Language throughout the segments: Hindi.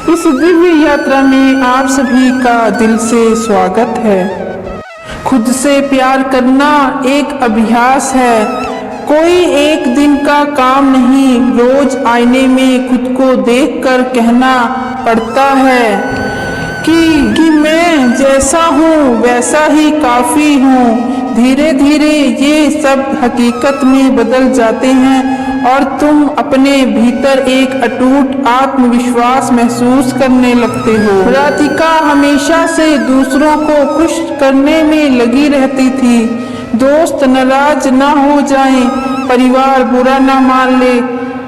इस दिव्य यात्रा में आप सभी का दिल से स्वागत है। खुद से प्यार करना एक अभ्यास है, कोई एक दिन का काम नहीं। रोज आईने में खुद को देखकर कहना पड़ता है कि मैं जैसा हूँ वैसा ही काफ़ी हूँ। धीरे धीरे ये सब हकीकत में बदल जाते हैं और तुम अपने भीतर एक अटूट आत्मविश्वास महसूस करने लगते हो। राधिका हमेशा से दूसरों को खुश करने में लगी रहती थी। दोस्त नाराज ना हो जाएं, परिवार बुरा ना मान ले,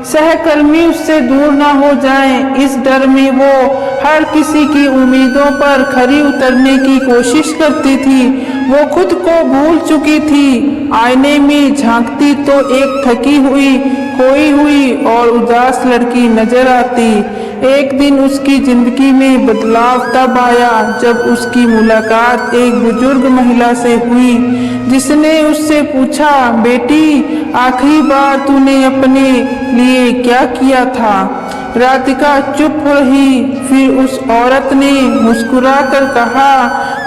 सहकर्मी उससे दूर ना हो जाएं, इस डर में वो हर किसी की उम्मीदों पर खरी उतरने की कोशिश करती थी। वो खुद को भूल चुकी थी। आईने में झांकती तो एक थकी हुई, खोई हुई और उदास लड़की नजर आती। एक दिन उसकी जिंदगी में बदलाव तब आया जब उसकी मुलाकात एक बुजुर्ग महिला से हुई, जिसने उससे पूछा, बेटी आखिरी बार तूने अपने लिए क्या किया था? राधिका चुप रही। फिर उस औरत ने मुस्कुराकर कहा,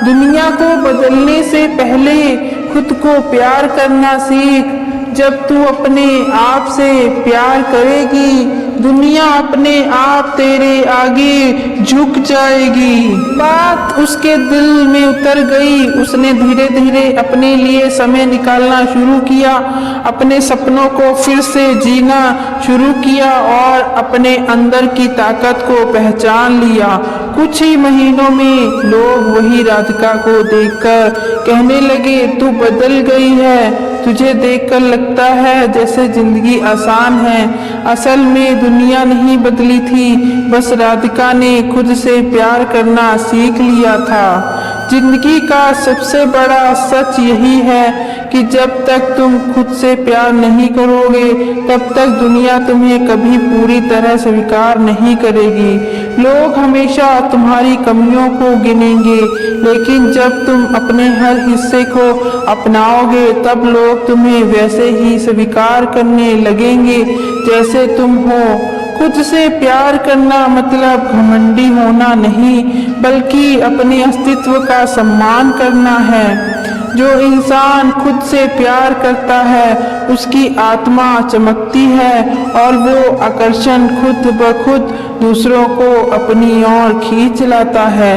दुनिया को बदलने से पहले खुद को प्यार करना सीख। जब तू अपने आप से प्यार करेगी, दुनिया अपने आप तेरे आगे झुक जाएगी। बात उसके दिल में उतर गई। उसने धीरे धीरे अपने लिए समय निकालना शुरू किया, अपने सपनों को फिर से जीना शुरू किया और अपने अंदर की ताकत को पहचान लिया। कुछ ही महीनों में लोग वही राधिका को देखकर कहने लगे, तू बदल गई है, तुझे देखकर लगता है जैसे जिंदगी आसान है। असल में दुनिया नहीं बदली थी, बस राधिका ने खुद से प्यार करना सीख लिया था। जिंदगी का सबसे बड़ा सच यही है कि जब तक तुम खुद से प्यार नहीं करोगे, तब तक दुनिया तुम्हें कभी पूरी तरह स्वीकार नहीं करेगी। लोग हमेशा तुम्हारी कमियों को गिनेंगे, लेकिन जब तुम अपने हर हिस्से को अपनाओगे, तब लोग तुम्हें वैसे ही स्वीकार करने लगेंगे जैसे तुम हो। खुद से प्यार करना मतलब घमंडी होना नहीं, बल्कि अपने अस्तित्व का सम्मान करना है। जो इंसान खुद से प्यार करता है, उसकी आत्मा चमकती है और वो आकर्षण खुद ब खुद दूसरों को अपनी ओर खींच लाता है।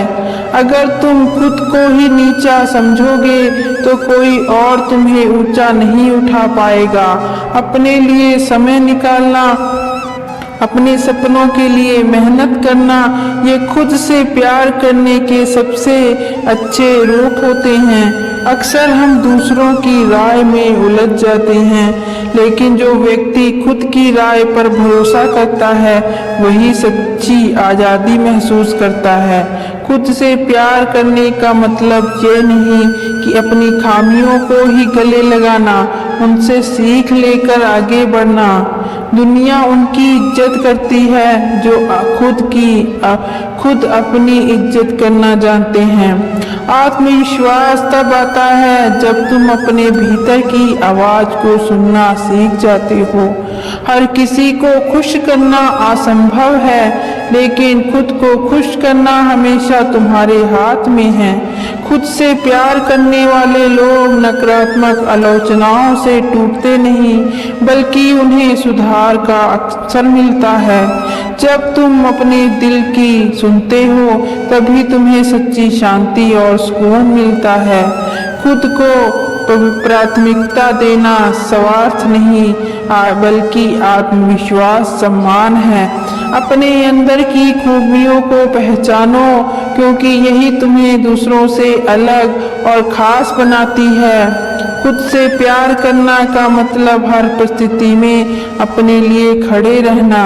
अगर तुम खुद को ही नीचा समझोगे तो कोई और तुम्हें ऊंचा नहीं उठा पाएगा। अपने लिए समय निकालना, अपने सपनों के लिए मेहनत करना, ये खुद से प्यार करने के सबसे अच्छे रूप होते हैं। अक्सर हम दूसरों की राय में उलझ जाते हैं, लेकिन जो व्यक्ति खुद की राय पर भरोसा करता है, वही सच्ची आज़ादी महसूस करता है। खुद से प्यार करने का मतलब ये नहीं कि अपनी खामियों को ही गले लगाना, उनसे सीख लेकर आगे बढ़ना। दुनिया उनकी इज्जत करती है जो खुद अपनी इज्जत करना जानते हैं। आत्मविश्वास तब आता है जब तुम अपने भीतर की आवाज़ को सुनना सीख जाते हो। हर किसी को खुश करना असंभव है, लेकिन खुद को खुश करना हमेशा तुम्हारे हाथ में है। खुद से प्यार करने वाले लोग नकारात्मक आलोचनाओं से टूटते नहीं, बल्कि उन्हें सुधार का अवसर मिलता है। जब तुम अपने दिल की सुनते हो, तभी तुम्हें सच्ची शांति और सुकून मिलता है। खुद को प्राथमिकता देना स्वार्थ नहीं, बल्कि आत्मविश्वास, सम्मान है। अपने अंदर की खूबियों को पहचानो, क्योंकि यही तुम्हें दूसरों से अलग और खास बनाती है। खुद से प्यार करना का मतलब हर परिस्थिति में अपने लिए खड़े रहना।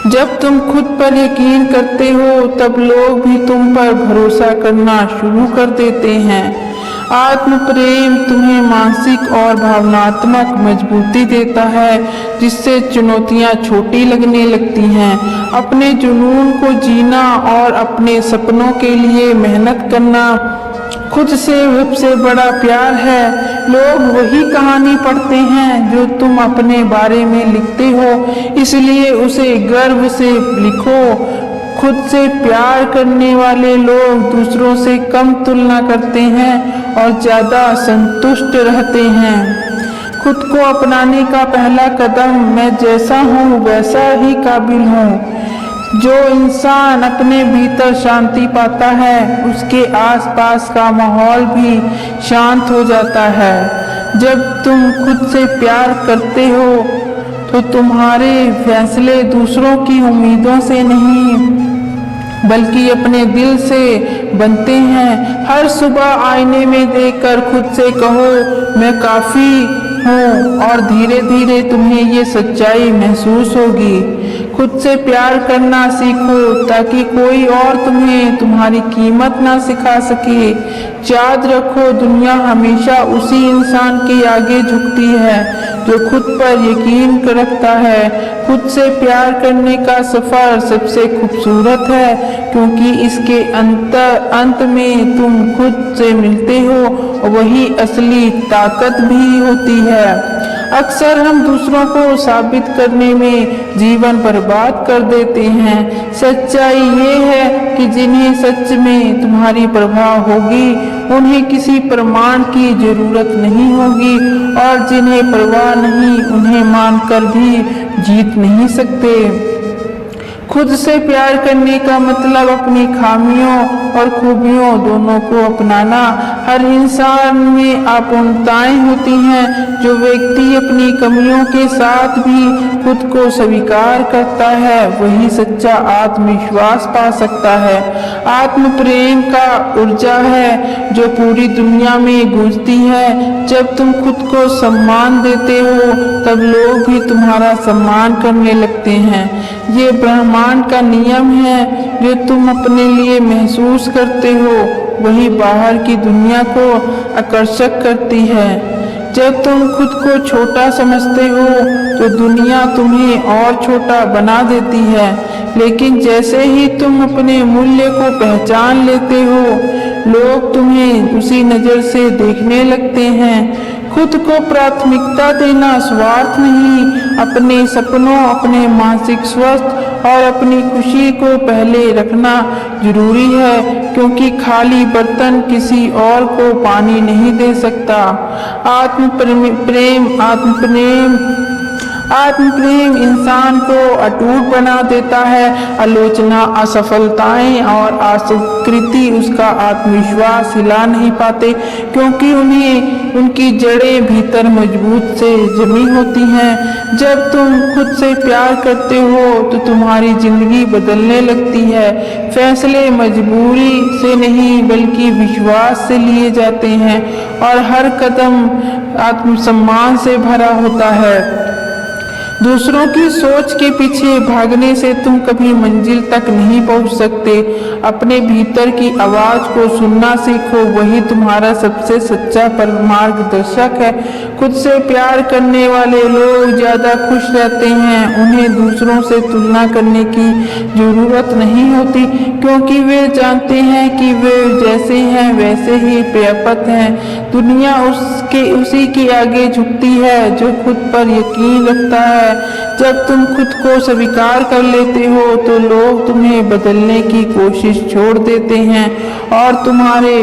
जब तुम खुद पर यकीन करते हो, तब लोग भी तुम पर भरोसा करना शुरू कर देते हैं। आत्म प्रेम तुम्हें मानसिक और भावनात्मक मजबूती देता है, जिससे चुनौतियां छोटी लगने लगती हैं। अपने जुनून को जीना और अपने सपनों के लिए मेहनत करना खुद से सबसे बड़ा प्यार है। लोग वही कहानी पढ़ते हैं जो तुम अपने बारे में लिखते हो, इसलिए उसे गर्व से लिखो। खुद से प्यार करने वाले लोग दूसरों से कम तुलना करते हैं और ज़्यादा संतुष्ट रहते हैं। खुद को अपनाने का पहला कदम मैं जैसा हूँ वैसा ही काबिल हूँ। जो इंसान अपने भीतर शांति पाता है उसके आसपास का माहौल भी शांत हो जाता है। जब तुम खुद से प्यार करते हो तो तुम्हारे फैसले दूसरों की उम्मीदों से नहीं बल्कि अपने दिल से बनते हैं। हर सुबह आईने में देखकर खुद से कहो मैं काफ़ी हूँ और धीरे धीरे तुम्हें ये सच्चाई महसूस होगी। खुद से प्यार करना सीखो ताकि कोई और तुम्हें तुम्हारी कीमत ना सिखा सके। याद रखो दुनिया हमेशा उसी इंसान के आगे झुकती है जो खुद पर यकीन रखता है। खुद से प्यार करने का सफ़र सबसे खूबसूरत है क्योंकि इसके अंत में तुम खुद से मिलते हो और वही असली ताकत भी होती है। अक्सर हम दूसरों को साबित करने में जीवन बर्बाद कर देते हैं। सच्चाई ये है कि जिन्हें सच में तुम्हारी परवाह होगी उन्हें किसी प्रमाण की जरूरत नहीं होगी और जिन्हें परवाह नहीं उन्हें मानकर भी जीत नहीं सकते। खुद से प्यार करने का मतलब अपनी खामियों और खूबियों दोनों को अपनाना। हर इंसान में अपूर्णताएं होती हैं। जो व्यक्ति अपनी कमियों के साथ भी खुद को स्वीकार करता है वही सच्चा आत्मविश्वास पा सकता है। आत्म प्रेम का ऊर्जा है जो पूरी दुनिया में गूंजती है। जब तुम खुद को सम्मान देते हो तब लोग भी तुम्हारा सम्मान करने लगते हैं। ये ब्रह्मांड का नियम है। जो तुम अपने लिए महसूस करते हो वही बाहर की दुनिया को आकर्षक करती है। जब तुम खुद को छोटा समझते हो तो दुनिया तुम्हें और छोटा बना देती है। लेकिन जैसे ही तुम अपने मूल्य को पहचान लेते हो लोग तुम्हें उसी नज़र से देखने लगते हैं। खुद को प्राथमिकता देना स्वार्थ नहीं, अपने सपनों, अपने मानसिक स्वास्थ्य और अपनी खुशी को पहले रखना जरूरी है क्योंकि खाली बर्तन किसी और को पानी नहीं दे सकता। आत्म प्रेम इंसान को अटूट बना देता है। आलोचना, असफलताएं और अस्वीकृति उसका आत्मविश्वास हिला नहीं पाते क्योंकि उनकी जड़ें भीतर मजबूत से जमी होती हैं। जब तुम खुद से प्यार करते हो तो तुम्हारी जिंदगी बदलने लगती है। फैसले मजबूरी से नहीं बल्कि विश्वास से लिए जाते हैं और हर कदम आत्मसम्मान से भरा होता है। दूसरों की सोच के पीछे भागने से तुम कभी मंजिल तक नहीं पहुंच सकते। अपने भीतर की आवाज को सुनना सीखो, वही तुम्हारा सबसे सच्चा मार्गदर्शक है। खुद से प्यार करने वाले लोग ज्यादा खुश रहते हैं। उन्हें दूसरों से तुलना करने की जरूरत नहीं होती क्योंकि वे जानते हैं कि वे जैसे हैं वैसे ही पर्याप्त हैं। दुनिया उसी के आगे झुकती है जो खुद पर यकीन रखता है। जब तुम खुद को स्वीकार कर लेते हो तो लोग तुम्हें बदलने की कोशिश छोड़ देते हैं और तुम्हारे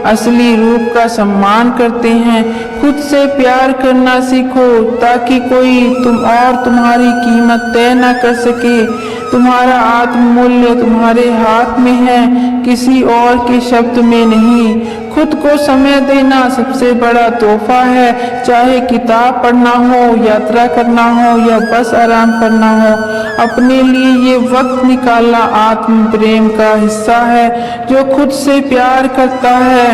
असली रूप का सम्मान करते हैं। खुद से प्यार करना सीखो ताकि कोई तुम्हारी कीमत तय न कर सके। तुम्हारा आत्ममूल्य तुम्हारे हाथ में है, किसी और के शब्द में नहीं। खुद को समय देना सबसे बड़ा तोहफा है। चाहे किताब पढ़ना हो, यात्रा करना हो या बस आराम करना हो, अपने लिए ये वक्त निकालना आत्म प्रेम का हिस्सा है। जो खुद से प्यार करता है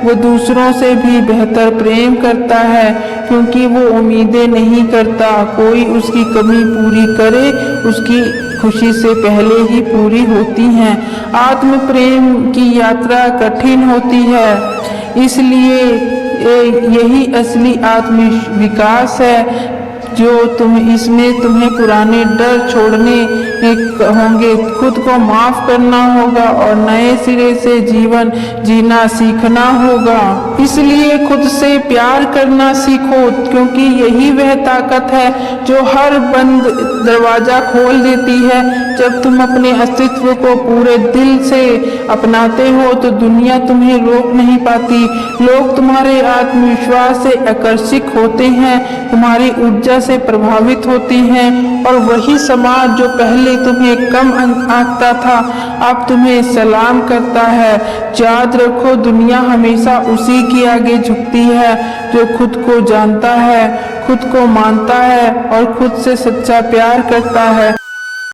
वो दूसरों से भी बेहतर प्रेम करता है क्योंकि वो उम्मीदें नहीं करता कोई उसकी कमी पूरी करे, उसकी खुशी से पहले ही पूरी होती हैं। आत्म प्रेम की यात्रा कठिन होती है, इसलिए यही असली आत्म विकास है जो तुम्हें पुराने डर छोड़ने होंगे। खुद को माफ करना होगा और नए सिरे से जीवन जीना सीखना होगा। इसलिए खुद से प्यार करना सीखो, क्योंकि यही वह ताकत है जो हर बंद दरवाजा खोल देती है। जब तुम अपने अस्तित्व को पूरे दिल से अपनाते हो तो दुनिया तुम्हें रोक नहीं पाती। लोग तुम्हारे आत्मविश्वास से आकर्षित होते हैं, तुम्हारी ऊर्जा से प्रभावित होते हैं, और वही समाज जो पहले तुम्हें कम आंकता था अब तुम्हें सलाम करता है। याद रखो, दुनिया हमेशा उसी के आगे झुकती है जो खुद को जानता है, खुद को मानता है और खुद से सच्चा प्यार करता है।